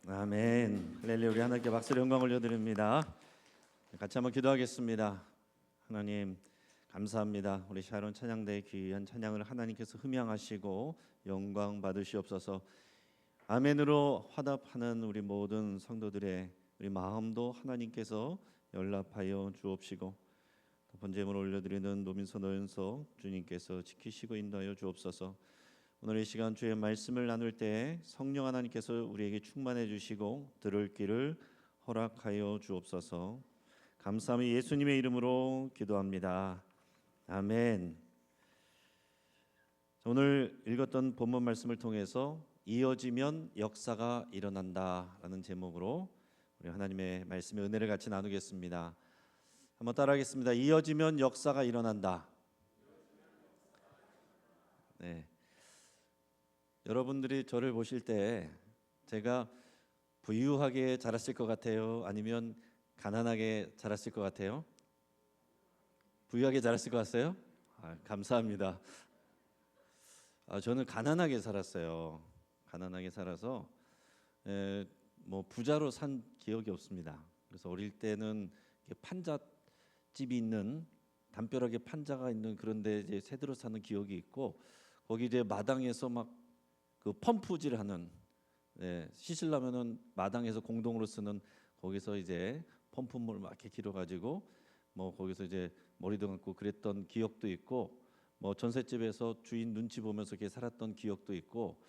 아멘. 할렐루야. 우리 하나님께 박수로 영광 올려드립니다. 같이 한번 기도하겠습니다. 하나님 감사합니다. 우리 샤론 찬양대의 귀한 찬양을 하나님께서 흠양하시고 영광 받으시옵소서. 아멘으로 화답하는 우리 모든 성도들의 우리 마음도 하나님께서 연락하여 주옵시고, 또 번제물 올려드리는 노민서 노연서 주님께서 지키시고 인도하여 주옵소서. 오늘 이 시간 주의 말씀을 나눌 때 성령 하나님께서 우리에게 충만해 주시고 들을 길을 허락하여 주옵소서. 감사함이 예수님의 이름으로 기도합니다. 아멘. 오늘 읽었던 본문 말씀을 통해서 이어지면 역사가 일어난다라는 제목으로 우리 하나님의 말씀의 은혜를 같이 나누겠습니다. 한번 따라하겠습니다. 이어지면 역사가 일어난다. 네. 여러분들이 저를 보실 때 제가 부유하게 자랐을 것 같아요? 아니면 가난하게 자랐을 것 같아요? 부유하게 자랐을 것 같아요? 감사합니다. 저는 가난하게 살았어요. 가난하게 살아서 뭐 부자로 산 기억이 없습니다. 그래서 어릴 때는 판잣집이 있는, 담벼락에 판자가 있는 그런 데 이제 새들어 사는 기억이 있고, 거기 이제 마당에서 막 그 펌프질하는, 씻으려면은 마당에서 공동으로 쓰는, 거기서 이제 펌프물 막 이렇게 길어가지고 뭐 거기서 이제 머리도 감고 그랬던 기억도 있고, 뭐 전셋집에서 주인 눈치 보면서 이렇게 살았던 기억도 있고,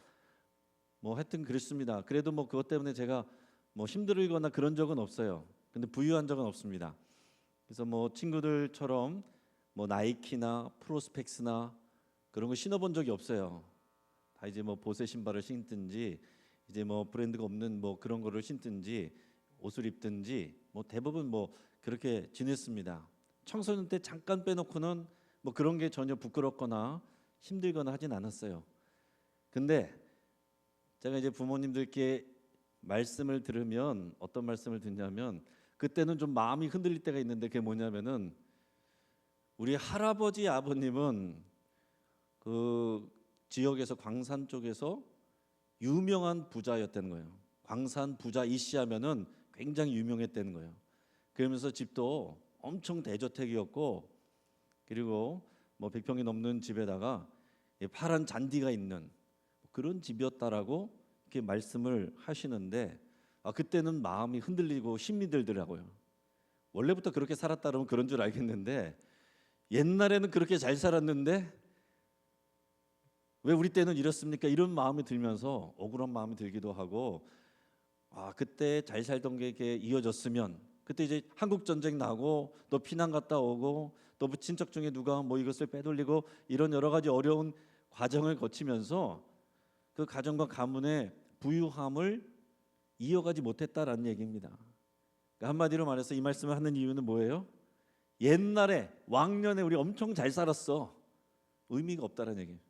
뭐 하여튼 그랬습니다. 그래도 뭐 그것 때문에 제가 뭐 힘들거나 그런 적은 없어요. 근데 부유한 적은 없습니다. 그래서 뭐 친구들처럼 뭐 나이키나 프로스펙스나 그런 거 신어본 적이 없어요. 다 이제 뭐 보세 신발을 신든지, 이제 뭐 브랜드가 없는 뭐 그런 거를 신든지 옷을 입든지, 뭐 대부분 뭐 그렇게 지냈습니다. 청소년 때 잠깐 빼놓고는 뭐 그런 게 전혀 부끄럽거나 힘들거나 하진 않았어요. 근데 제가 이제 부모님들께 말씀을 들으면 어떤 말씀을 듣냐면, 그때는 좀 마음이 흔들릴 때가 있는데, 그게 뭐냐면은 우리 할아버지 아버님은 그 지역에서, 광산 쪽에서 유명한 부자였다는 거예요. 광산 부자 이씨 하면은 굉장히 유명했다는 거예요. 그러면서 집도 엄청 대저택이었고, 그리고 뭐 100평이 넘는 집에다가 파란 잔디가 있는 그런 집이었다라고 이렇게 말씀을 하시는데, 그때는 마음이 흔들리고 힘이 들더라고요. 원래부터 그렇게 살았다 그러면 그런 줄 알겠는데, 옛날에는 그렇게 잘 살았는데 왜 우리 때는 이렇습니까? 이런 마음이 들면서 억울한 마음이 들기도 하고, 그때 잘 살던 게 이렇게 이어졌으면, 그때 이제 한국 전쟁 나고 또 피난 갔다 오고 또 친척 중에 누가 뭐 이것을 빼돌리고 이런 여러 가지 어려운 과정을 거치면서 그 가정과 가문의 부유함을 이어가지 못했다라는 얘기입니다. 그러니까 한마디로 말해서 이 말씀을 하는 이유는 뭐예요? 옛날에 왕년에 우리 엄청 잘 살았어. 의미가 없다라는 얘기예요.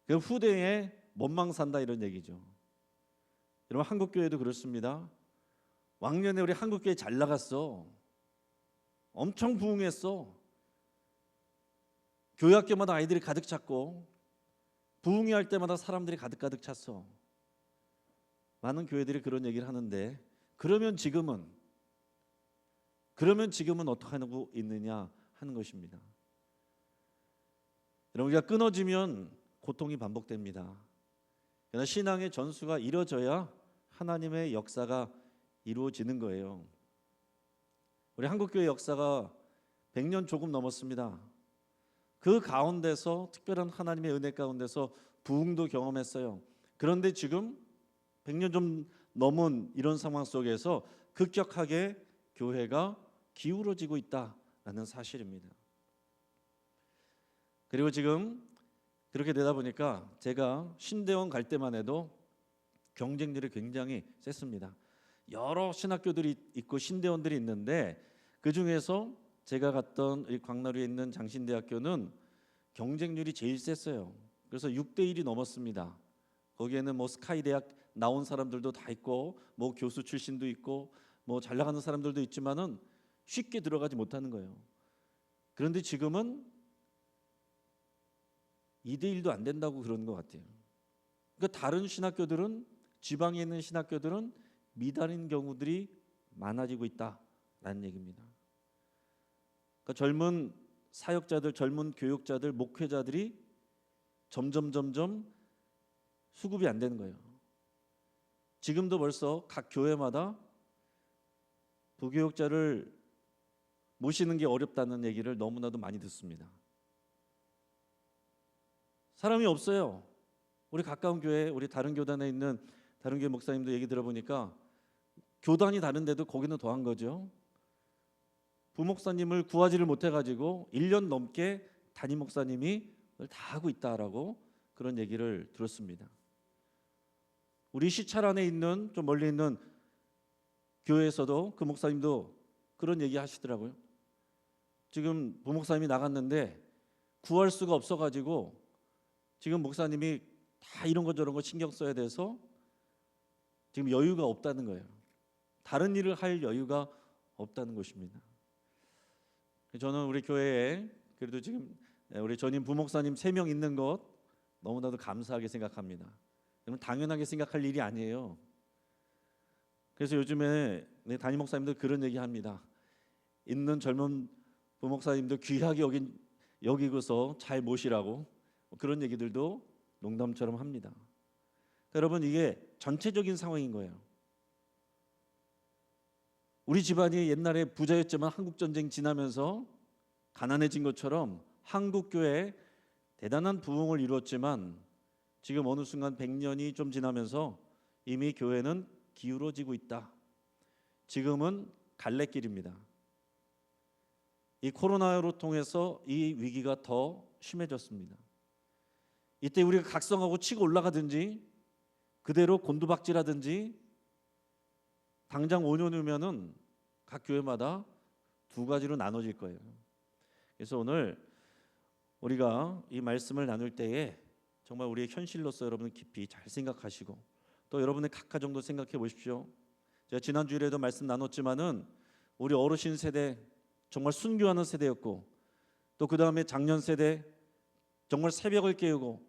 그 후대에 못망 산다 이런 얘기죠. 여러분, 한국 교회도 그렇습니다. 왕년에 우리 한국 교회 잘 나갔어. 엄청 부흥했어. 교회 학교마다 아이들이 가득 찼고, 부흥회 할 때마다 사람들이 가득 찼어. 많은 교회들이 그런 얘기를 하는데, 그러면 지금은 어떻게 하고 있느냐 하는 것입니다. 여러분, 우리가 끊어지면 고통이 반복됩니다. 그러나 신앙의 전수가 이루어져야 하나님의 역사가 이루어지는 거예요. 우리 한국교회 역사가 100년 조금 넘었습니다. 그 가운데서 특별한 하나님의 은혜 가운데서 부흥도 경험했어요. 그런데 지금 100년 좀 넘은 이런 상황 속에서 급격하게 교회가 기울어지고 있다라는 사실입니다. 그리고 지금 그렇게 되다 보니까 제가 신대원 갈 때만 해도 경쟁률이 굉장히 셌습니다. 여러 신학교들이 있고 신대원들이 있는데, 그 중에서 제가 갔던 이 광나루에 있는 장신대학교는 경쟁률이 제일 셌어요. 그래서 6대1이 넘었습니다. 거기에는 뭐 스카이 대학 나온 사람들도 다 있고, 뭐 교수 출신도 있고, 뭐 잘 나가는 사람들도 있지만은 쉽게 들어가지 못하는 거예요. 그런데 지금은 2대1도 안 된다고 그러는 것 같아요. 그러니까 다른 신학교들은 지방에 있는 신학교들은 미달인 경우들이 많아지고 있다라는 얘기입니다. 그러니까 젊은 사역자들, 젊은 교육자들, 목회자들이 점점 수급이 안 되는 거예요. 지금도 벌써 각 교회마다 부교육자를 모시는 게 어렵다는 얘기를 너무나도 많이 듣습니다. 사람이 없어요. 우리 가까운 교회, 우리 다른 교단에 있는 다른 교회 목사님들 얘기 들어보니까 교단이 다른데도 거기는 더한 거죠. 부목사님을 구하지를 못해가지고 1년 넘게 담임 목사님이 다 하고 있다라고 그런 얘기를 들었습니다. 우리 시찰 안에 있는 좀 멀리 있는 교회에서도 그 목사님도 그런 얘기 하시더라고요. 지금 부목사님이 나갔는데 구할 수가 없어가지고 지금 목사님이 다 이런 거 저런 거 신경 써야 돼서 지금 여유가 없다는 거예요. 다른 일을 할 여유가 없다는 것입니다. 저는 우리 교회에 그래도 지금 우리 전임 부목사님 3명 있는 것 너무나도 감사하게 생각합니다. 여러분 당연하게 생각할 일이 아니에요. 그래서 요즘에 담임 목사님들 그런 얘기 합니다. 있는 젊은 부목사님들 귀하게 여기고서 잘 모시라고 그런 얘기들도 농담처럼 합니다. 여러분 이게 전체적인 상황인 거예요. 우리 집안이 옛날에 부자였지만 한국전쟁 지나면서 가난해진 것처럼 한국교회에 대단한 부흥을 이루었지만 지금 어느 순간 100년이 좀 지나면서 이미 교회는 기울어지고 있다. 지금은 갈래길입니다. 이 코로나로 통해서 이 위기가 더 심해졌습니다. 이때 우리가 각성하고 치고 올라가든지 그대로 곤두박질하든지 당장 5년 후면은 각 교회마다 2가지로 나눠질 거예요. 그래서 오늘 우리가 이 말씀을 나눌 때에 정말 우리의 현실로서 여러분 깊이 잘 생각하시고 또 여러분의 각 가정도 생각해 보십시오. 제가 지난 주일에도 말씀 나눴지만은 우리 어르신 세대 정말 순교하는 세대였고 또 그 다음에 장년 세대 정말 새벽을 깨우고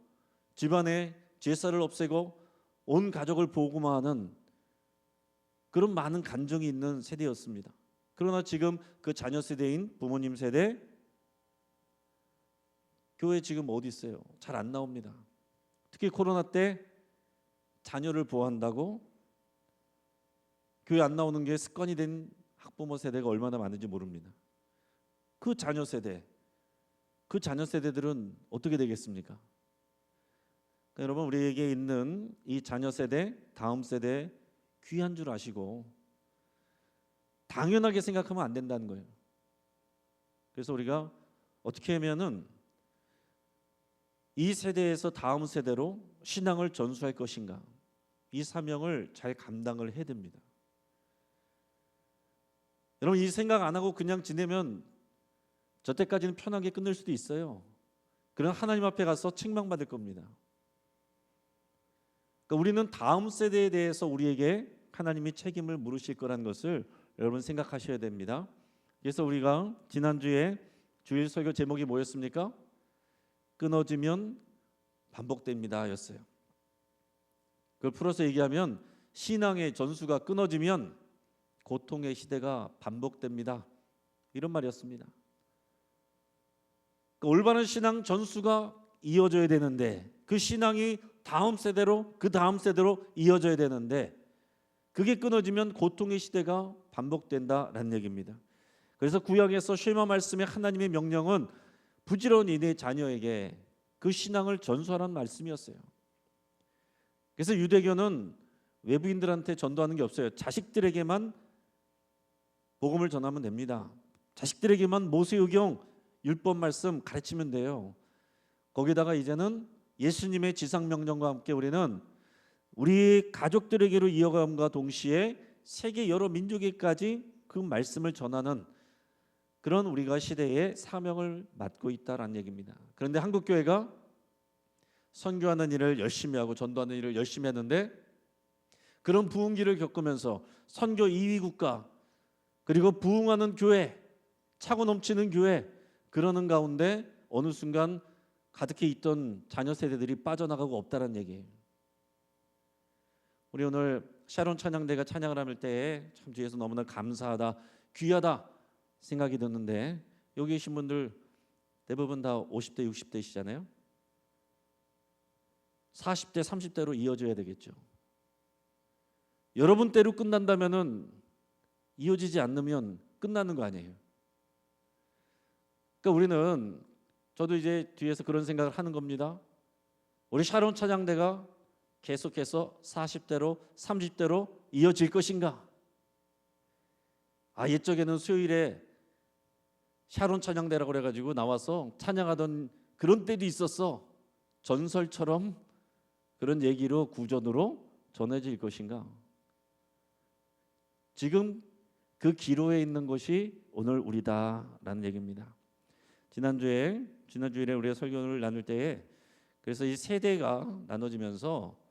집안에 제사를 없애고 온 가족을 보고만 그런 많은 간정이 있는 세대였습니다. 그러나 지금 그 자녀 세대인 부모님 세대 교회 지금 어디 있어요? 잘 안 나옵니다. 특히 코로나 때 자녀를 보호한다고 교회 안 나오는 게 습관이 된 학부모 세대가 얼마나 많은지 모릅니다. 그 자녀 세대들은 어떻게 되겠습니까? 그러니까 여러분 우리에게 있는 이 자녀 세대, 다음 세대 귀한 줄 아시고 당연하게 생각하면 안 된다는 거예요. 그래서 우리가 어떻게 하면은 이 세대에서 다음 세대로 신앙을 전수할 것인가, 이 사명을 잘 감당을 해야 됩니다. 여러분 이 생각 안 하고 그냥 지내면 저 때까지는 편하게 끝낼 수도 있어요. 그럼 하나님 앞에 가서 책망받을 겁니다. 그러니까 우리는 다음 세대에 대해서 우리에게 하나님이 책임을 물으실 거라는 것을 여러분 생각하셔야 됩니다. 그래서 우리가 지난주에 주일 설교 제목이 뭐였습니까? 끊어지면 반복됩니다 였어요. 그걸 풀어서 얘기하면 신앙의 전수가 끊어지면 고통의 시대가 반복됩니다 이런 말이었습니다. 올바른 신앙 전수가 이어져야 되는데 그 신앙이 다음 세대로 그 다음 세대로 이어져야 되는데 그게 끊어지면 고통의 시대가 반복된다라는 얘기입니다. 그래서 구약에서 쉐마 말씀의 하나님의 명령은 부지런히 내 자녀에게 그 신앙을 전수하라는 말씀이었어요. 그래서 유대교는 외부인들한테 전도하는 게 없어요. 자식들에게만 복음을 전하면 됩니다. 자식들에게만 모세의경 율법 말씀 가르치면 돼요. 거기다가 이제는 예수님의 지상명령과 함께 우리는 우리 가족들에게로 이어감과 동시에 세계 여러 민족에까지 그 말씀을 전하는 그런 우리가 시대의 사명을 맡고 있다라는 얘기입니다. 그런데 한국교회가 선교하는 일을 열심히 하고 전도하는 일을 열심히 했는데 그런 부흥기를 겪으면서 선교 2위 국가 그리고 부흥하는 교회, 차고 넘치는 교회 그러는 가운데 어느 순간 가득히 있던 자녀 세대들이 빠져나가고 없다는 얘기예요. 우리 오늘 샤론 찬양대가 찬양을 할 때에 참 뒤에서 너무나 감사하다, 귀하다 생각이 드는데, 여기 계신 분들 대부분 다 50대, 60대이시잖아요. 40대, 30대로 이어져야 되겠죠. 여러분 때로 끝난다면은 이어지지 않으면 끝나는 거 아니에요. 그러니까 우리는, 저도 이제 뒤에서 그런 생각을 하는 겁니다. 우리 샤론 찬양대가 계속해서 40대로 30대로 이어질 것인가? 옛적에는 수요일에 샤론 찬양대라고 그래가지고 나와서 찬양하던 그런 때도 있었어. 전설처럼 그런 얘기로 구전으로 전해질 것인가? 지금 그 기로에 있는 것이 오늘 우리다라는 얘기입니다. 지난주에 우리가 설교를 나눌 때에 그래서 이 세대가 나눠지면서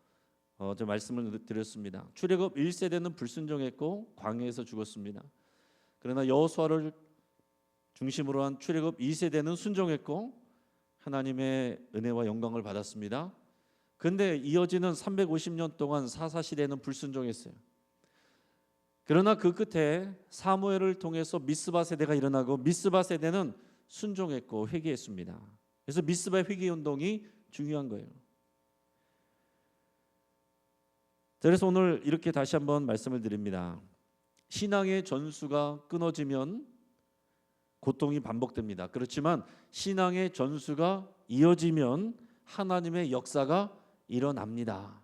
저 말씀을 드렸습니다. 출애굽 1세대는 불순종했고 광야에서 죽었습니다. 그러나 여호수아를 중심으로 한 출애굽 2세대는 순종했고 하나님의 은혜와 영광을 받았습니다. 그런데 이어지는 350년 동안 사사시대는 불순종했어요. 그러나 그 끝에 사무엘을 통해서 미스바 세대가 일어나고 미스바 세대는 순종했고 회개했습니다. 그래서 미스바 회개 운동이 중요한 거예요. 그래서 오늘 이렇게 다시 한번 말씀을 드립니다. 신앙의 전수가 끊어지면 고통이 반복됩니다. 그렇지만 신앙의 전수가 이어지면 하나님의 역사가 일어납니다.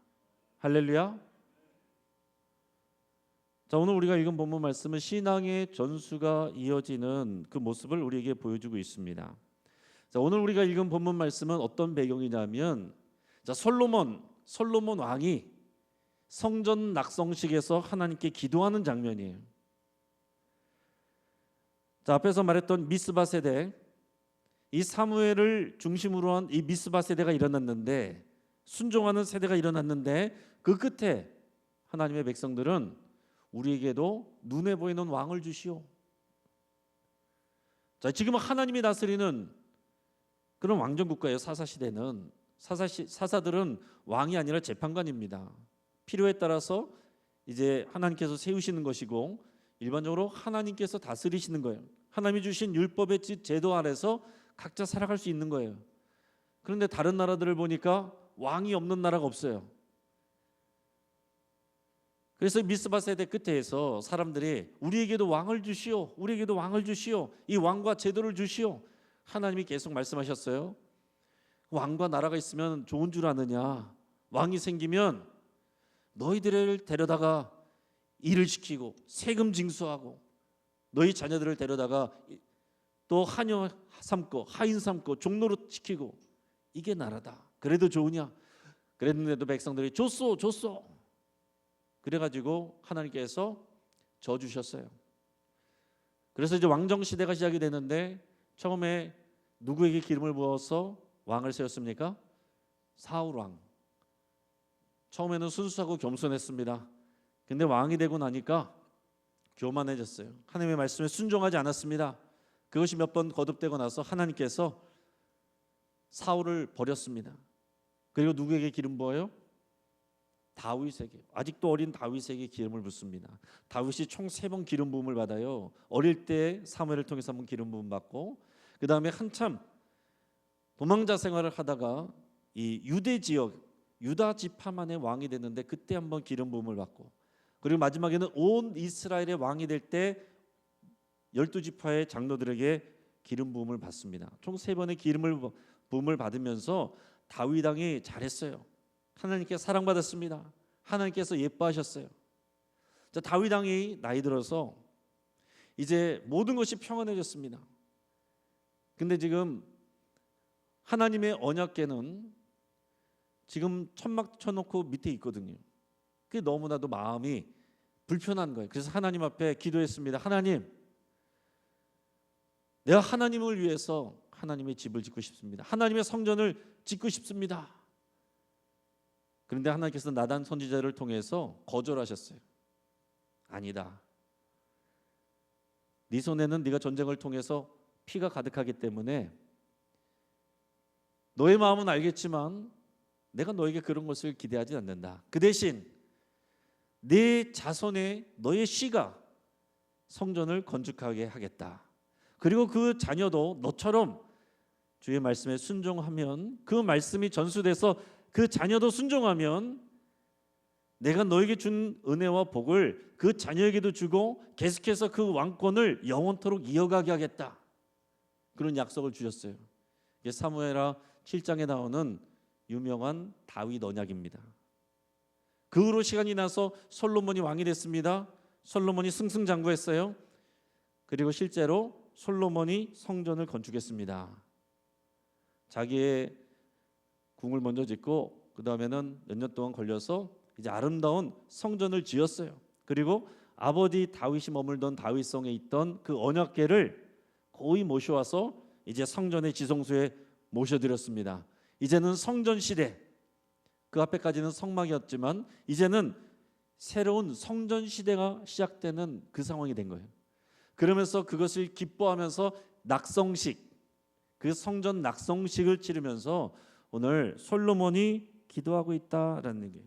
할렐루야. 자, 오늘 우리가 읽은 본문 말씀은 신앙의 전수가 이어지는 그 모습을 우리에게 보여주고 있습니다. 자, 오늘 우리가 읽은 본문 말씀은 어떤 배경이냐면, 자, 솔로몬 왕이 성전 낙성식에서 하나님께 기도하는 장면이에요. 자, 앞에서 말했던 미스바 세대, 이 사무엘을 중심으로 한 이 미스바 세대가 일어났는데, 순종하는 세대가 일어났는데, 그 끝에 하나님의 백성들은 우리에게도 눈에 보이는 왕을 주시오. 자, 지금 하나님이 다스리는 그런 왕정 국가예요. 사사시대는 사사들은 왕이 아니라 재판관입니다. 필요에 따라서 이제 하나님께서 세우시는 것이고 일반적으로 하나님께서 다스리시는 거예요. 하나님이 주신 율법의 제도 아래서 각자 살아갈 수 있는 거예요. 그런데 다른 나라들을 보니까 왕이 없는 나라가 없어요. 그래서 미스바 세대 끝에서 사람들이 우리에게도 왕을 주시오, 우리에게도 왕을 주시오, 이 왕과 제도를 주시오. 하나님이 계속 말씀하셨어요. 왕과 나라가 있으면 좋은 줄 아느냐? 왕이 생기면 너희들을 데려다가 일을 시키고 세금 징수하고 너희 자녀들을 데려다가 또 하녀 삼고 하인 삼고 종로로 시키고, 이게 나라다. 그래도 좋으냐? 그랬는데도 백성들이 줬소. 그래가지고 하나님께서 져주셨어요. 그래서 이제 왕정 시대가 시작이 되는데, 처음에 누구에게 기름을 부어서 왕을 세웠습니까? 사울 왕. 처음에는 순수하고 겸손했습니다. 근데 왕이 되고 나니까 교만해졌어요. 하나님의 말씀에 순종하지 않았습니다. 그것이 몇 번 거듭되고 나서 하나님께서 사울을 버렸습니다. 그리고 누구에게 기름 부어요? 다윗에게, 아직도 어린 다윗에게 기름을 붓습니다. 다윗이 총 3번 기름 부음을 받아요. 어릴 때 사무엘을 통해서 한번 기름 부음 받고, 그 다음에 한참 도망자 생활을 하다가 이 유대 지역 유다 지파만의 왕이 됐는데 그때 한번 기름 부음을 받고, 그리고 마지막에는 온 이스라엘의 왕이 될 때 12지파의 장로들에게 기름 부음을 받습니다. 총 3번의 기름을 부음을 받으면서 다윗 왕이 잘했어요. 하나님께 사랑받았습니다. 하나님께서 예뻐하셨어요. 자, 다윗 왕이 나이 들어서 이제 모든 것이 평안해졌습니다. 근데 지금 하나님의 언약궤는 지금 천막 쳐놓고 밑에 있거든요. 그게 너무나도 마음이 불편한 거예요. 그래서 하나님 앞에 기도했습니다. 하나님, 내가 하나님을 위해서 하나님의 집을 짓고 싶습니다. 하나님의 성전을 짓고 싶습니다. 그런데 하나님께서 나단 선지자를 통해서 거절하셨어요. 아니다. 네 손에는 네가 전쟁을 통해서 피가 가득하기 때문에 너의 마음은 알겠지만 내가 너에게 그런 것을 기대하지 않는다. 그 대신 네 자손의 너의 씨가 성전을 건축하게 하겠다. 그리고 그 자녀도 너처럼 주의 말씀에 순종하면, 그 말씀이 전수돼서 그 자녀도 순종하면 내가 너에게 준 은혜와 복을 그 자녀에게도 주고 계속해서 그 왕권을 영원토록 이어가게 하겠다. 그런 약속을 주셨어요. 이게 사무엘하 7장에 나오는 유명한 다윗 언약입니다. 그 후로 시간이 나서 솔로몬이 왕이 됐습니다. 솔로몬이 승승장구했어요. 그리고 실제로 솔로몬이 성전을 건축했습니다. 자기의 궁을 먼저 짓고 그 다음에는 몇 년 동안 걸려서 이제 아름다운 성전을 지었어요. 그리고 아버지 다윗이 머물던 다윗성에 있던 그 언약궤를 고이 모셔와서 이제 성전의 지성소에 모셔드렸습니다. 이제는 성전 시대, 그 앞에까지는 성막이었지만 이제는 새로운 성전 시대가 시작되는 그 상황이 된 거예요. 그러면서 그것을 기뻐하면서 낙성식, 그 성전 낙성식을 치르면서 오늘 솔로몬이 기도하고 있다라는 얘기예요.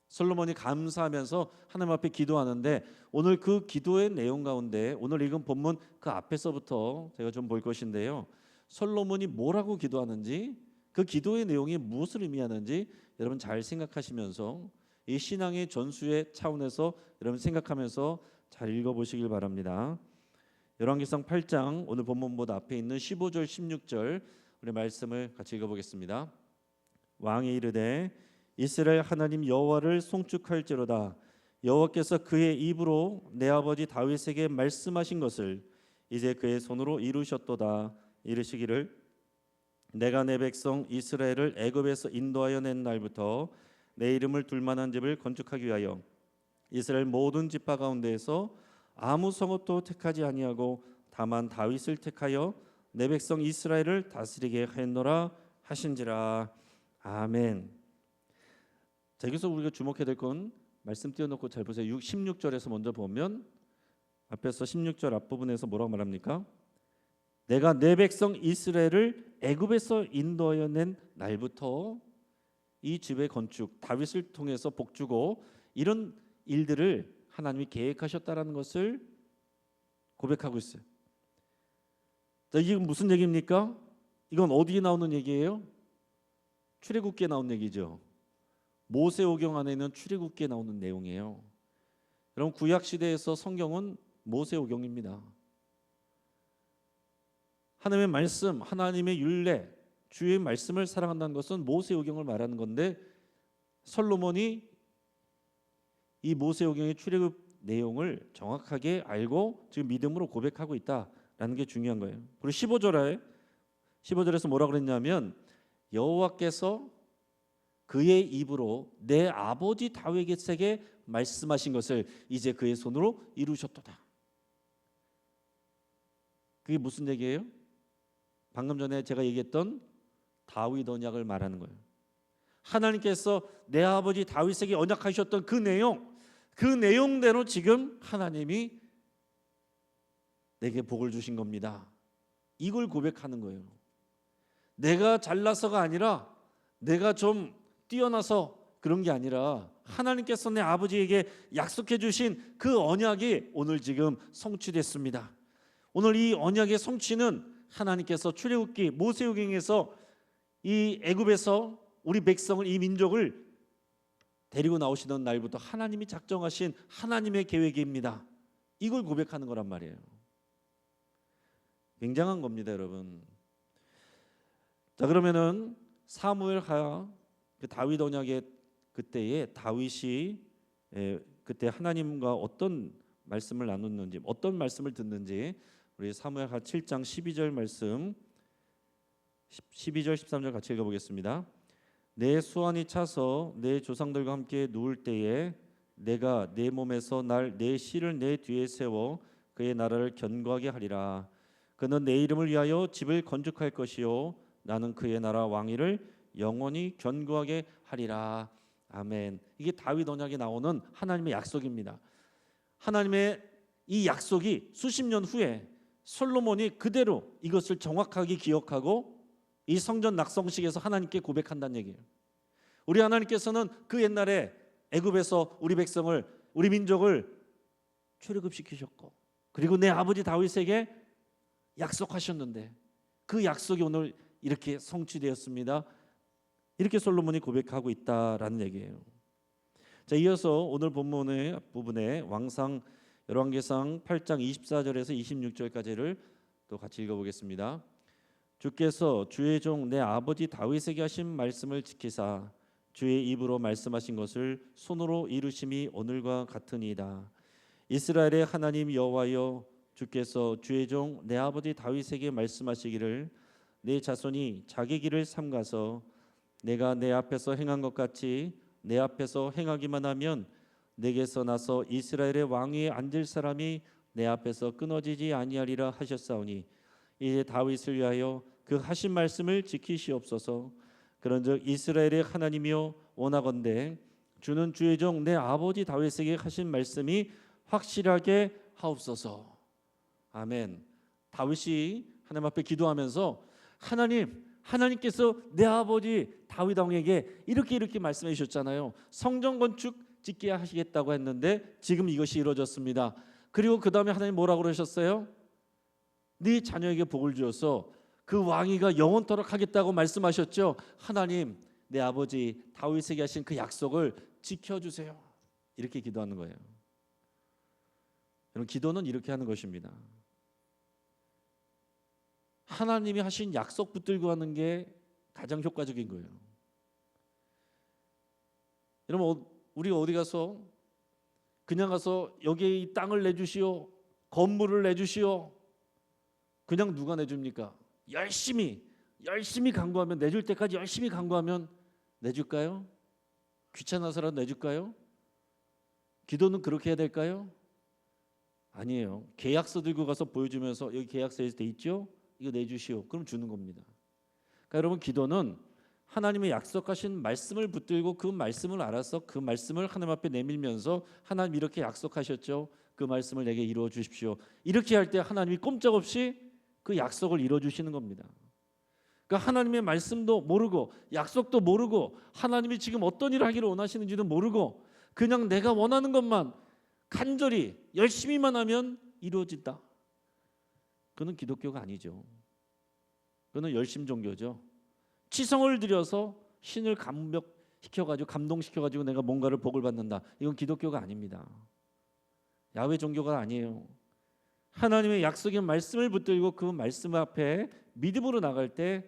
솔로몬이 감사하면서 하나님 앞에 기도하는데, 오늘 그 기도의 내용 가운데 오늘 읽은 본문 그 앞에서부터 제가 좀 볼 것인데요, 솔로몬이 뭐라고 기도하는지, 그 기도의 내용이 무엇을 의미하는지 여러분 잘 생각하시면서 이 신앙의 전수의 차원에서 여러분 생각하면서 잘 읽어보시길 바랍니다. 열왕기상 8장 오늘 본문보다 앞에 있는 15절 16절 우리 말씀을 같이 읽어보겠습니다. 왕이 이르되 이스라엘 하나님 여호와를 송축할지로다. 여호와께서 그의 입으로 내 아버지 다윗에게 말씀하신 것을 이제 그의 손으로 이루셨도다. 이르시기를 내가 내 백성 이스라엘을 애굽에서 인도하여 낸 날부터 내 이름을 둘 만한 집을 건축하기 위하여 이스라엘 모든 지파 가운데에서 아무 성읍도 택하지 아니하고 다만 다윗을 택하여 내 백성 이스라엘을 다스리게 하였노라 하신지라. 아멘. 자, 여기서 우리가 주목해야 될 건 말씀 띄워놓고 잘 보세요. 16절에서 먼저 보면 앞에서 16절 앞부분에서 뭐라고 말합니까? 내가 내 백성 이스라엘을 애굽에서 인도하여 낸 날부터 이 집의 건축, 다윗을 통해서 복주고 이런 일들을 하나님이 계획하셨다라는 것을 고백하고 있어요. 자, 이게 무슨 얘기입니까? 이건 어디에 나오는 얘기예요? 출애굽기에 나온 얘기죠. 모세오경 안에 있는 출애굽기에 나오는 내용이에요. 여러분, 구약 시대에서 성경은 모세오경입니다. 하나님의 말씀, 하나님의 율례, 주의 말씀을 사랑한다는 것은 모세오경을 말하는 건데, 솔로몬이 이 모세오경의 출애굽 내용을 정확하게 알고 지금 믿음으로 고백하고 있다라는 게 중요한 거예요. 그리고 15절에서 뭐라 그랬냐면 여호와께서 그의 입으로 내 아버지 다윗에게 말씀하신 것을 이제 그의 손으로 이루셨도다. 그게 무슨 얘기예요? 방금 전에 제가 얘기했던 다윗 언약을 말하는 거예요. 하나님께서 내 아버지 다윗에게 언약하셨던 그 내용대로 지금 하나님이 내게 복을 주신 겁니다. 이걸 고백하는 거예요. 내가 잘나서가 아니라, 내가 좀 뛰어나서 그런 게 아니라, 하나님께서 내 아버지에게 약속해 주신 그 언약이 오늘 지금 성취됐습니다. 오늘 이 언약의 성취는 하나님께서 출애굽기 모세오경에서 이 애굽에서 우리 백성을, 이 민족을 데리고 나오시던 날부터 하나님이 작정하신 하나님의 계획입니다. 이걸 고백하는 거란 말이에요. 굉장한 겁니다, 여러분. 자, 그러면은 사무엘하 그 다윗 언약의 그때에 다윗이 그때 하나님과 어떤 말씀을 나눴는지, 어떤 말씀을 듣는지 우리 사무엘하 7장 12절 말씀 12절 13절 같이 읽어보겠습니다. 내 수완이 차서 내 조상들과 함께 누울 때에 내가 내 몸에서 내 씨를 내 뒤에 세워 그의 나라를 견고하게 하리라. 그는 내 이름을 위하여 집을 건축할 것이요 나는 그의 나라 왕위를 영원히 견고하게 하리라. 아멘. 이게 다윗 언약에 나오는 하나님의 약속입니다. 하나님의 이 약속이 수십 년 후에 솔로몬이 그대로 이것을 정확하게 기억하고 이 성전 낙성식에서 하나님께 고백한다는 얘기예요. 우리 하나님께서는 그 옛날에 애굽에서 우리 백성을, 우리 민족을 출애굽시키셨고, 그리고 내 아버지 다윗에게 약속하셨는데 그 약속이 오늘 이렇게 성취되었습니다. 이렇게 솔로몬이 고백하고 있다라는 얘기예요. 자, 이어서 오늘 본문의 부분에 왕상 열왕기상 8장 24절에서 26절까지를 또 같이 읽어보겠습니다. 주께서 주의 종 내 아버지 다윗에게 하신 말씀을 지키사 주의 입으로 말씀하신 것을 손으로 이루심이 오늘과 같으니이다. 이스라엘의 하나님 여호와여, 주께서 주의 종 내 아버지 다윗에게 말씀하시기를 내 자손이 자기 길을 삼가서 내가 내 앞에서 행한 것 같이 내 앞에서 행하기만 하면 내게서 나서 이스라엘의 왕위에 앉을 사람이 내 앞에서 끊어지지 아니하리라 하셨사오니 이제 다윗을 위하여 그 하신 말씀을 지키시옵소서. 그런즉 이스라엘의 하나님이여, 원하건대 주는 주의 종 내 아버지 다윗에게 하신 말씀이 확실하게 하옵소서. 아멘. 다윗이 하나님 앞에 기도하면서 하나님께서 내 아버지 다윗 왕에게 이렇게 말씀해 주셨잖아요. 성전 건축 짓게 하시겠다고 했는데 지금 이것이 이루어졌습니다. 그리고 그 다음에 하나님 뭐라고 그러셨어요? 네 자녀에게 복을 주어서 그 왕위가 영원토록 하겠다고 말씀하셨죠. 하나님, 내 아버지 다윗에게 하신 그 약속을 지켜주세요. 이렇게 기도하는 거예요. 여러분, 기도는 이렇게 하는 것입니다. 하나님이 하신 약속 붙들고 하는 게 가장 효과적인 거예요. 여러분, 우리가 어디 가서 그냥 가서 여기에 이 땅을 내주시오, 건물을 내주시오, 그냥 누가 내줍니까? 열심히 간구하면, 내줄 때까지 열심히 간구하면 내줄까요? 귀찮아서라도 내줄까요? 기도는 그렇게 해야 될까요? 아니에요. 계약서 들고 가서 보여주면서 여기 계약서에 돼 있죠? 이거 내주시오. 그럼 주는 겁니다. 그러니까 여러분, 기도는 하나님의 약속하신 말씀을 붙들고 그 말씀을 알아서 그 말씀을 하나님 앞에 내밀면서 하나님 이렇게 약속하셨죠? 그 말씀을 내게 이루어 주십시오. 이렇게 할 때 하나님이 꼼짝없이 그 약속을 이루어 주시는 겁니다. 그러니까 하나님의 말씀도 모르고 약속도 모르고 하나님이 지금 어떤 일을 하기를 원하시는지도 모르고 그냥 내가 원하는 것만 간절히 열심히만 하면 이루어진다. 그건 기독교가 아니죠. 그건 열심 종교죠. 치성을 들여서 신을 감격시켜가지고 감동시켜가지고 내가 뭔가를 복을 받는다. 이건 기독교가 아닙니다. 야훼 종교가 아니에요. 하나님의 약속의 말씀을 붙들고 그 말씀 앞에 믿음으로 나갈 때,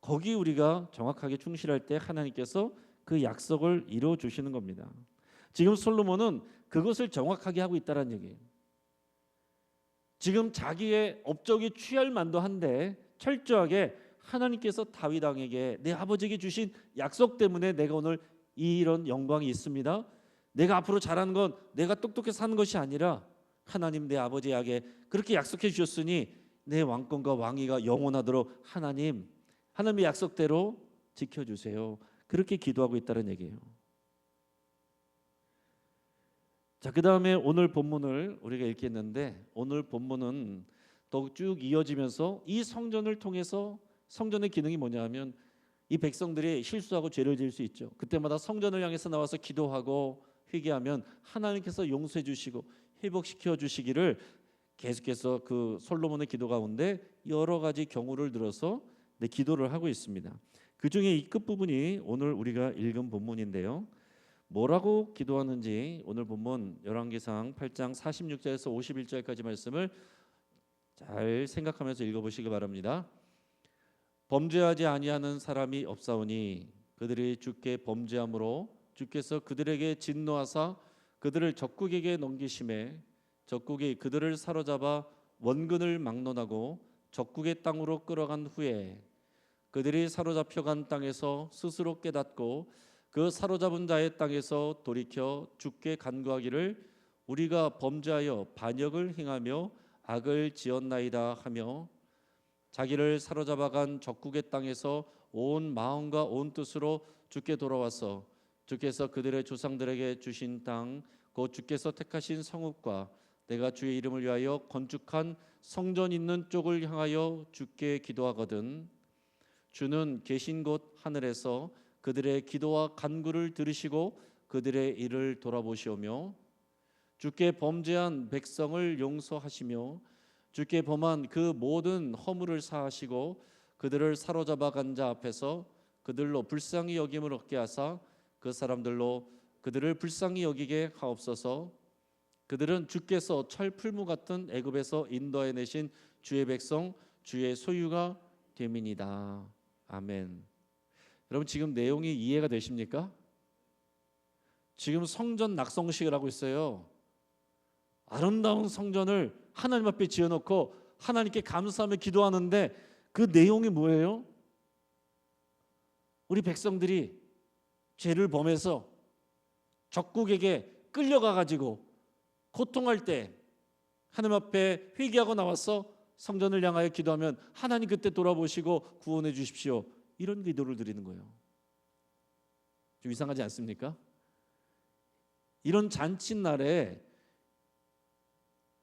거기 우리가 정확하게 충실할 때 하나님께서 그 약속을 이루어 주시는 겁니다. 지금 솔로몬은 그것을 정확하게 하고 있다는 얘기예요. 지금 자기의 업적이 취할 만도 한데 철저하게 하나님께서 다윗 왕에게, 내 아버지에게 주신 약속 때문에 내가 오늘 이런 영광이 있습니다. 내가 앞으로 잘하는 건 내가 똑똑해서 하는 것이 아니라 하나님 내 아버지에게 그렇게 약속해 주셨으니 내 왕권과 왕위가 영원하도록 하나님의 약속대로 지켜주세요. 그렇게 기도하고 있다는 얘기예요. 자, 그 다음에 오늘 본문을 우리가 읽겠는데, 오늘 본문은 더욱 쭉 이어지면서 이 성전을 통해서, 성전의 기능이 뭐냐 하면 이 백성들이 실수하고 죄를 지을 수 있죠. 그때마다 성전을 향해서 나와서 기도하고 회개하면 하나님께서 용서해 주시고 회복시켜 주시기를 계속해서 그 솔로몬의 기도 가운데 여러 가지 경우를 들어서 기도를 하고 있습니다. 그 중에 이 끝부분이 오늘 우리가 읽은 본문인데요. 뭐라고 기도하는지 오늘 본문 열왕기상 8장 46절에서 51절까지 말씀을 잘 생각하면서 읽어보시기 바랍니다. 범죄하지 아니하는 사람이 없사오니 그들이 주께 범죄함으로 주께서 그들에게 진노하사 그들을 적국에게 넘기심에 적국이 그들을 사로잡아 원근을 막론하고 적국의 땅으로 끌어간 후에 그들이 사로잡혀간 땅에서 스스로 깨닫고 그 사로잡은 자의 땅에서 돌이켜 주께 간구하기를 우리가 범죄하여 반역을 행하며 악을 지었나이다 하며 자기를 사로잡아간 적국의 땅에서 온 마음과 온 뜻으로 주께 돌아와서 주께서 그들의 조상들에게 주신 땅 곧 주께서 택하신 성읍과 내가 주의 이름을 위하여 건축한 성전 있는 쪽을 향하여 주께 기도하거든 주는 계신 곳 하늘에서 그들의 기도와 간구를 들으시고 그들의 일을 돌아보시오며 주께 범죄한 백성을 용서하시며 주께 범한 그 모든 허물을 사하시고 그들을 사로잡아 간 자 앞에서 그들로 불쌍히 여김을 얻게 하사 그 사람들로 그들을 불쌍히 여기게 하옵소서. 그들은 주께서 철풀무 같은 애굽에서 인도해 내신 주의 백성 주의 소유가 됨이니이다. 아멘. 여러분 지금 내용이 이해가 되십니까? 지금 성전 낙성식을 하고 있어요. 아름다운 성전을 하나님 앞에 지어놓고 하나님께 감사하며 기도하는데 그 내용이 뭐예요? 우리 백성들이 죄를 범해서 적국에게 끌려가 가지고 고통할 때 하나님 앞에 회개하고 나와서 성전을 향하여 기도하면 하나님 그때 돌아보시고 구원해 주십시오. 이런 기도를 드리는 거예요. 좀 이상하지 않습니까? 이런 잔칫날에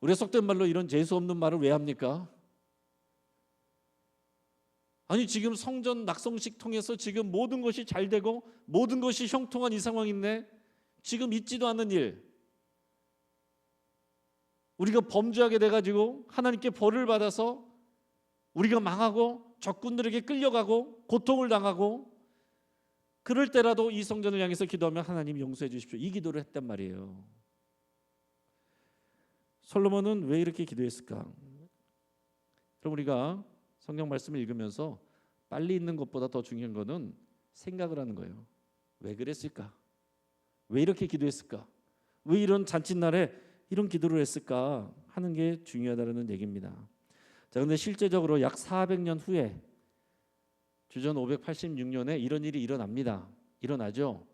우리가 속된 말로 이런 재수 없는 말을 왜 합니까? 아니 지금 성전 낙성식 통해서 지금 모든 것이 잘 되고 모든 것이 형통한 이 상황인데 지금 있지도 않은 일, 우리가 범죄하게 돼가지고 하나님께 벌을 받아서 우리가 망하고 적군들에게 끌려가고 고통을 당하고 그럴 때라도 이 성전을 향해서 기도하면 하나님 용서해 주십시오. 이 기도를 했단 말이에요. 솔로몬은 왜 이렇게 기도했을까? 그럼 우리가 성경 말씀을 읽으면서 빨리 읽는 것보다 더 중요한 것은 생각을 하는 거예요. 왜 그랬을까? 왜 이렇게 기도했을까? 왜 이런 잔칫날에 이런 기도를 했을까 하는 게 중요하다는 얘기입니다. 자, 근데 실제적으로 약 400년 후에 주전 586년에 이런 일이 일어납니다. 일어나죠.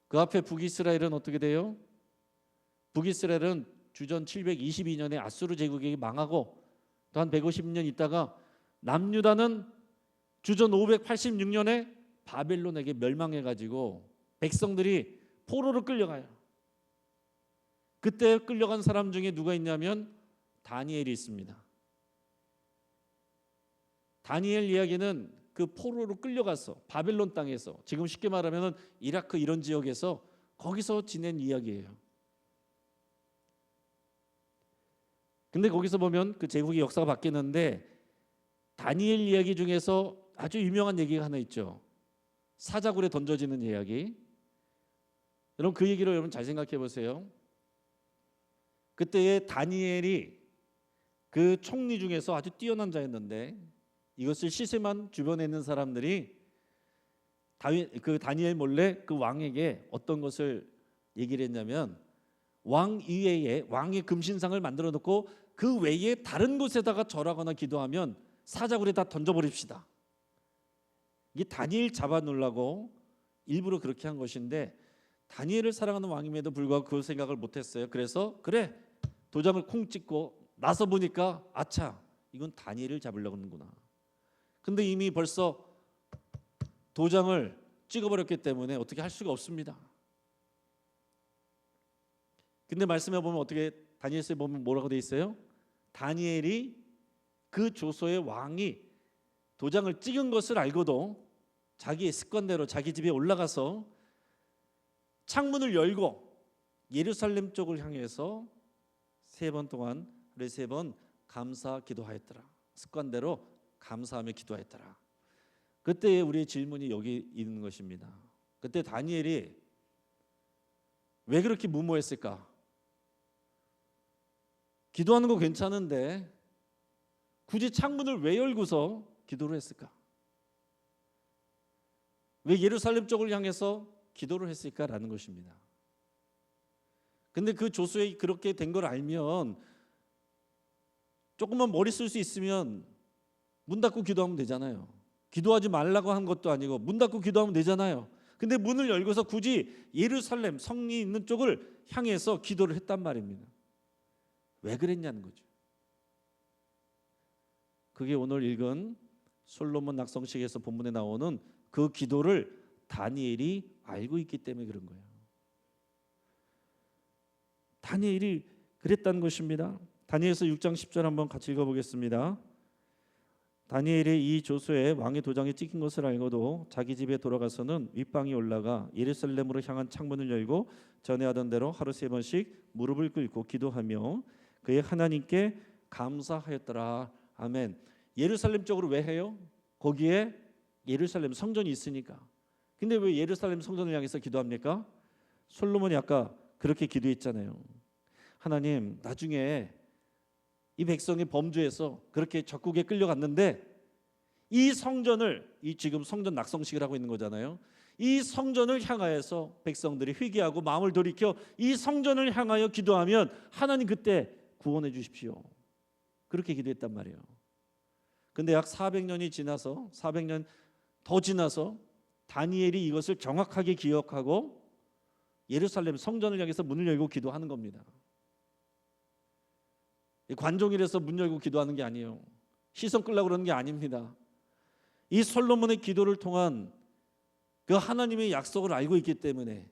그 앞에 북이스라엘은 어떻게 돼요? 북이스라엘은 주전 722년에 아수르 제국이 망하고 또 한 150년 있다가 남유다는 주전 586년에 바벨론에게 멸망해가지고 백성들이 포로로 끌려가요. 그때 끌려간 사람 중에 누가 있냐면 다니엘이 있습니다. 다니엘 이야기는 그 포로로 끌려가서 바벨론 땅에서 지금 쉽게 말하면 이라크 이런 지역에서 거기서 지낸 이야기예요. 근데 거기서 보면 그 제국의 역사가 바뀌었는데 다니엘 이야기 중에서 아주 유명한 얘기가 하나 있죠. 사자굴에 던져지는 이야기. 여러분 그 얘기를 여러분 잘 생각해 보세요. 그때의 다니엘이 그 총리 중에서 아주 뛰어난 자였는데 이것을 시샘한 주변에 있는 사람들이 그 다니엘 몰래 그 왕에게 어떤 것을 얘기를 했냐면 왕 이외에 왕의 금신상을 만들어 놓고 그 외에 다른 곳에다가 절하거나 기도하면 사자굴에 다 던져버립시다. 이게 다니엘 잡아놓으려고 일부러 그렇게 한 것인데 다니엘을 사랑하는 왕임에도 불구하고 그 생각을 못했어요. 그래서 그래 도장을 콩 찍고 나서 보니까 아차 이건 다니엘을 잡으려고 하는구나. 근데 이미 벌써 도장을 찍어버렸기 때문에 어떻게 할 수가 없습니다. 근데 말씀해 보면 어떻게 다니엘서에 보면 뭐라고 돼 있어요? 다니엘이 그 조소의 왕이 도장을 찍은 것을 알고도 자기의 습관대로 자기 집에 올라가서 창문을 열고 예루살렘 쪽을 향해서 3번 동안 하루에 3번 감사 기도하였더라. 습관대로 감사하며 기도했더라. 그때 우리의 질문이 여기 있는 것입니다. 그때 다니엘이 왜 그렇게 무모했을까? 기도하는 거 괜찮은데 굳이 창문을 왜 열고서 기도를 했을까? 왜 예루살렘 쪽을 향해서 기도를 했을까라는 것입니다. 근데 그 조수에 그렇게 된 걸 알면 조금만 머리 쓸 수 있으면 문 닫고 기도하면 되잖아요. 기도하지 말라고 한 것도 아니고 문 닫고 기도하면 되잖아요. 근데 문을 열고서 굳이 예루살렘 성이 있는 쪽을 향해서 기도를 했단 말입니다. 왜 그랬냐는 거죠. 그게 오늘 읽은 솔로몬 낙성식에서 본문에 나오는 그 기도를 다니엘이 알고 있기 때문에 그런 거예요. 다니엘이 그랬다는 것입니다. 다니엘서 6장 10절 한번 같이 읽어보겠습니다. 다니엘이 이 조서에 왕의 도장이 찍힌 것을 알고도 자기 집에 돌아가서는 윗방에 올라가 예루살렘으로 향한 창문을 열고 전에 하던 대로 하루 3번씩 무릎을 꿇고 기도하며 그의 하나님께 감사하였더라. 아멘. 예루살렘 쪽으로 왜 해요? 거기에 예루살렘 성전이 있으니까. 근데 왜 예루살렘 성전을 향해서 기도합니까? 솔로몬이 아까 그렇게 기도했잖아요. 하나님, 나중에 이 백성이 범죄해서 그렇게 적국에 끌려갔는데 이 성전을, 이 지금 성전 낙성식을 하고 있는 거잖아요. 이 성전을 향하여서 백성들이 회개하고 마음을 돌이켜 이 성전을 향하여 기도하면 하나님 그때 구원해 주십시오. 그렇게 기도했단 말이에요. 근데 약 400년이 지나서 400년 더 지나서 다니엘이 이것을 정확하게 기억하고 예루살렘 성전을 향해서 문을 열고 기도하는 겁니다. 관종이라서 문 열고 기도하는 게 아니에요. 시선 끌려고 그러는 게 아닙니다. 이 솔로몬의 기도를 통한 그 하나님의 약속을 알고 있기 때문에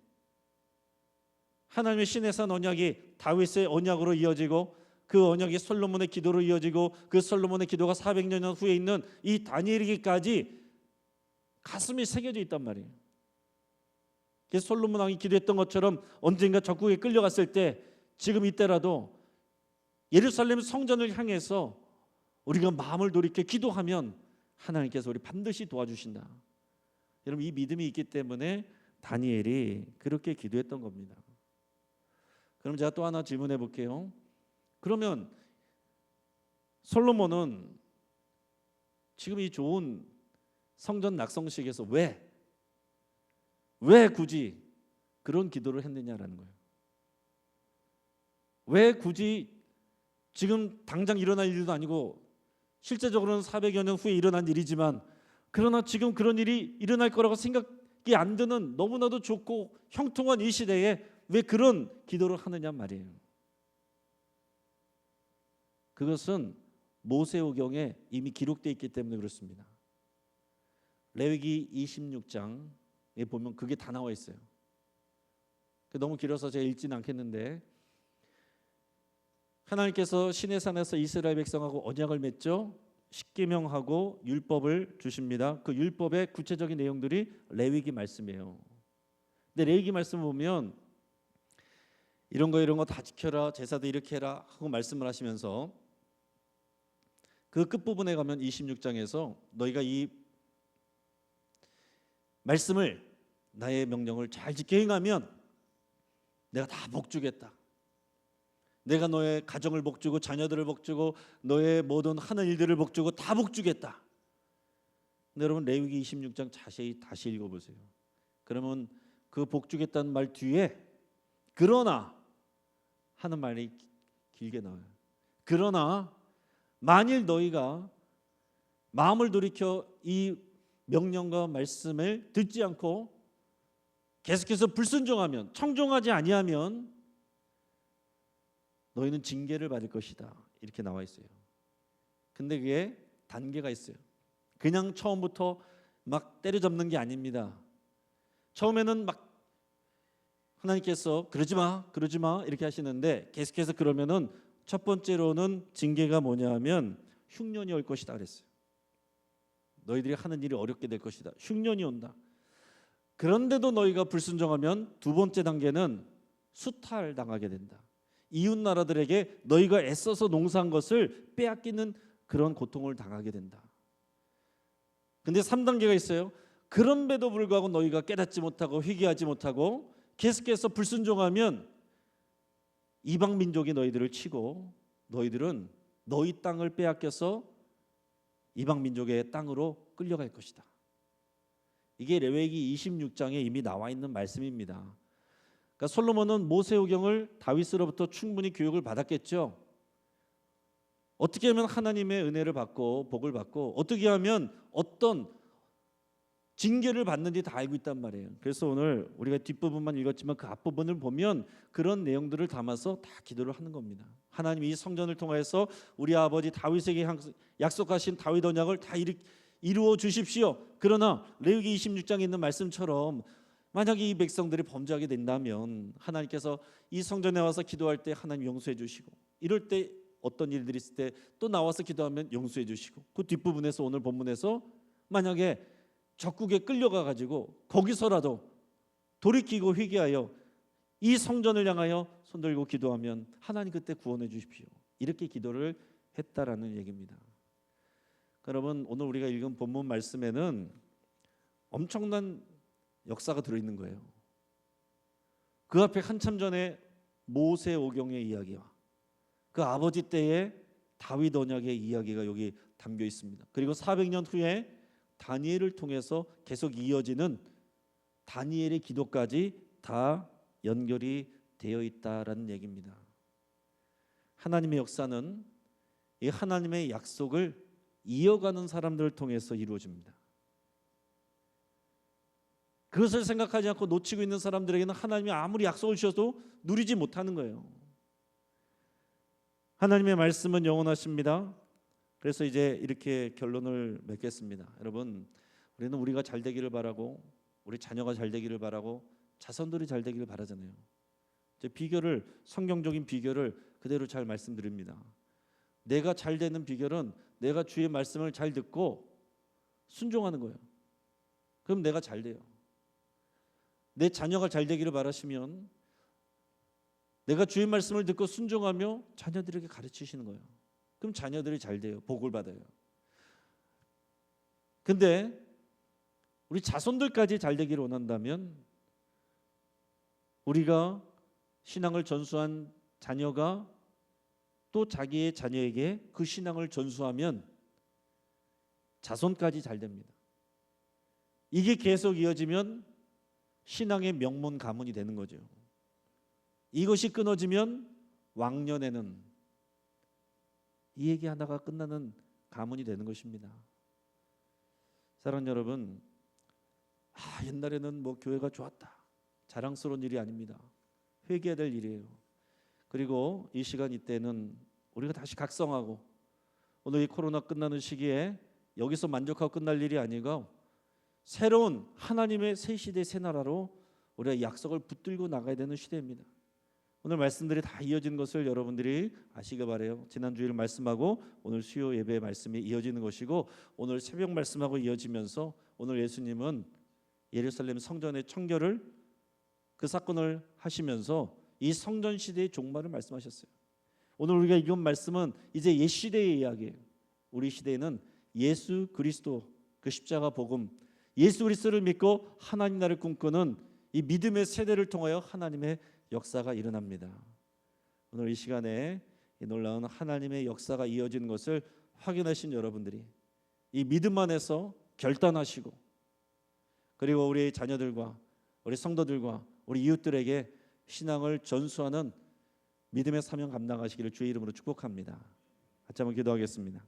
하나님의 신의 산 언약이 다윗의 언약으로 이어지고 그 언약이 솔로몬의 기도로 이어지고 그 솔로몬의 기도가 400년 후에 있는 이 다니엘에게까지 가슴이 새겨져 있단 말이에요. 그래서 솔로몬 왕이 기도했던 것처럼 언젠가 적국에 끌려갔을 때 지금 이때라도 예루살렘 성전을 향해서 우리가 마음을 돌이켜 기도하면 하나님께서 우리 반드시 도와주신다. 여러분, 이 믿음이 있기 때문에 다니엘이 그렇게 기도했던 겁니다. 그럼 제가 또 하나 질문해 볼게요. 그러면 솔로몬은 지금 이 좋은 성전 낙성식에서 왜 굳이 그런 기도를 했느냐라는 거예요. 왜 굳이 지금 당장 일어날 일도 아니고 실제적으로는 400여 년 후에 일어난 일이지만 그러나 지금 그런 일이 일어날 거라고 생각이 안 드는 너무나도 좋고 형통한 이 시대에 왜 그런 기도를 하느냐 말이에요. 그것은 모세오경에 이미 기록되어 있기 때문에 그렇습니다. 레위기 26장에 보면 그게 다 나와 있어요. 너무 길어서 제가 읽지는 않겠는데 하나님께서 시내산에서 이스라엘 백성하고 언약을 맺죠. 십계명하고 율법을 주십니다. 그 율법의 구체적인 내용들이 레위기 말씀이에요. 근데 레위기 말씀을 보면 이런 거 다 지켜라, 제사도 이렇게 해라 하고 말씀을 하시면서 그 끝부분에 가면 26장에서 너희가 이 말씀을 나의 명령을 잘 지켜 행하면 내가 다 복주겠다. 내가 너의 가정을 복주고 자녀들을 복주고 너의 모든 하는 일들을 복주고 다 복주겠다. 근데 여러분 레위기 26장 자세히 다시 읽어보세요. 그러면 그 복주겠다는 말 뒤에 그러나 하는 말이 길게 나와요. 그러나 만일 너희가 마음을 돌이켜 이 명령과 말씀을 듣지 않고 계속해서 불순종하면 청종하지 아니하면 너희는 징계를 받을 것이다. 이렇게 나와 있어요. 근데 그게 단계가 있어요. 그냥 처음부터 막 때려잡는 게 아닙니다. 처음에는 막 하나님께서 그러지 마 이렇게 하시는데 계속해서 그러면은 첫 번째로는 징계가 뭐냐면 흉년이 올 것이다 그랬어요. 너희들이 하는 일이 어렵게 될 것이다. 흉년이 온다. 그런데도 너희가 불순종하면 두 번째 단계는 수탈당하게 된다. 이웃 나라들에게 너희가 애써서 농사한 것을 빼앗기는 그런 고통을 당하게 된다. 근데 3단계가 있어요. 그런데도 불구하고 너희가 깨닫지 못하고 회개하지 못하고 계속해서 불순종하면 이방 민족이 너희들을 치고 너희들은 너희 땅을 빼앗겨서 이방 민족의 땅으로 끌려갈 것이다. 이게 레위기 26장에 이미 나와 있는 말씀입니다. 그러니까 솔로몬은 모세오경을 다윗으로부터 충분히 교육을 받았겠죠. 어떻게 하면 하나님의 은혜를 받고 복을 받고 어떻게 하면 어떤 징계를 받는지 다 알고 있단 말이에요. 그래서 오늘 우리가 뒷부분만 읽었지만 그 앞부분을 보면 그런 내용들을 담아서 다 기도를 하는 겁니다. 하나님 이 성전을 통해서 우리 아버지 다윗에게 약속하신 다윗 언약을 다 이루어 주십시오. 그러나 레위기 26장에 있는 말씀처럼 만약에 이 백성들이 범죄하게 된다면 하나님께서 이 성전에 와서 기도할 때 하나님 용서해 주시고 이럴 때 어떤 일들이 있을 때 또 나와서 기도하면 용서해 주시고, 그 뒷부분에서 오늘 본문에서 만약에 적국에 끌려가 가지고 거기서라도 돌이키고 회개하여 이 성전을 향하여 손들고 기도하면 하나님 그때 구원해 주십시오. 이렇게 기도를 했다라는 얘기입니다. 여러분, 오늘 우리가 읽은 본문 말씀에는 엄청난 역사가 들어있는 거예요. 그 앞에 한참 전에 모세 오경의 이야기와 그 아버지 때의 다윗 언약의 이야기가 여기 담겨 있습니다. 그리고 400년 후에 다니엘을 통해서 계속 이어지는 다니엘의 기도까지 다 연결이 되어 있다라는 얘기입니다. 하나님의 역사는 이 하나님의 약속을 이어가는 사람들을 통해서 이루어집니다. 그것을 생각하지 않고 놓치고 있는 사람들에게는 하나님이 아무리 약속을 주셔도 누리지 못하는 거예요. 하나님의 말씀은 영원하십니다. 그래서 이제 이렇게 결론을 맺겠습니다. 여러분, 우리는 우리가 잘 되기를 바라고 우리 자녀가 잘 되기를 바라고 자손들이 잘 되기를 바라잖아요. 이제 비결을, 성경적인 비결을 그대로 잘 말씀드립니다. 내가 잘 되는 비결은 내가 주의 말씀을 잘 듣고 순종하는 거예요. 그럼 내가 잘 돼요. 내 자녀가 잘 되기를 바라시면 내가 주의 말씀을 듣고 순종하며 자녀들에게 가르치시는 거예요. 그럼 자녀들이 잘 돼요. 복을 받아요. 근데 우리 자손들까지 잘 되기를 원한다면 우리가 신앙을 전수한 자녀가 또 자기의 자녀에게 그 신앙을 전수하면 자손까지 잘 됩니다. 이게 계속 이어지면 신앙의 명문 가문이 되는 거죠. 이것이 끊어지면 왕년에는 이 얘기 하나가 끝나는 가문이 되는 것입니다. 사랑하는 여러분, 옛날에는 뭐 교회가 좋았다, 자랑스러운 일이 아닙니다. 회개해야 될 일이에요. 그리고 이 시간 이때는 우리가 다시 각성하고 오늘 이 코로나 끝나는 시기에 여기서 만족하고 끝날 일이 아니고 새로운 하나님의 새 시대 새 나라로 우리가 약속을 붙들고 나가야 되는 시대입니다. 오늘 말씀들이 다 이어진 것을 여러분들이 아시길 바라요. 지난 주일 말씀하고 오늘 수요 예배의 말씀이 이어지는 것이고 오늘 새벽 말씀하고 이어지면서 오늘 예수님은 예루살렘 성전의 청결을 그 사건을 하시면서 이 성전 시대의 종말을 말씀하셨어요. 오늘 우리가 읽은 말씀은 이제 옛 시대의 이야기예요. 우리 시대에는 예수 그리스도 그 십자가 복음, 예수 그리스도를 믿고 하나님 나라를 꿈꾸는 이 믿음의 세대를 통하여 하나님의 역사가 일어납니다. 오늘 이 시간에 이 놀라운 하나님의 역사가 이어지는 것을 확인하신 여러분들이 이 믿음 안에서 결단하시고 그리고 우리 자녀들과 우리 성도들과 우리 이웃들에게 신앙을 전수하는 믿음의 사명 감당하시기를 주의 이름으로 축복합니다. 같이 한번 기도하겠습니다.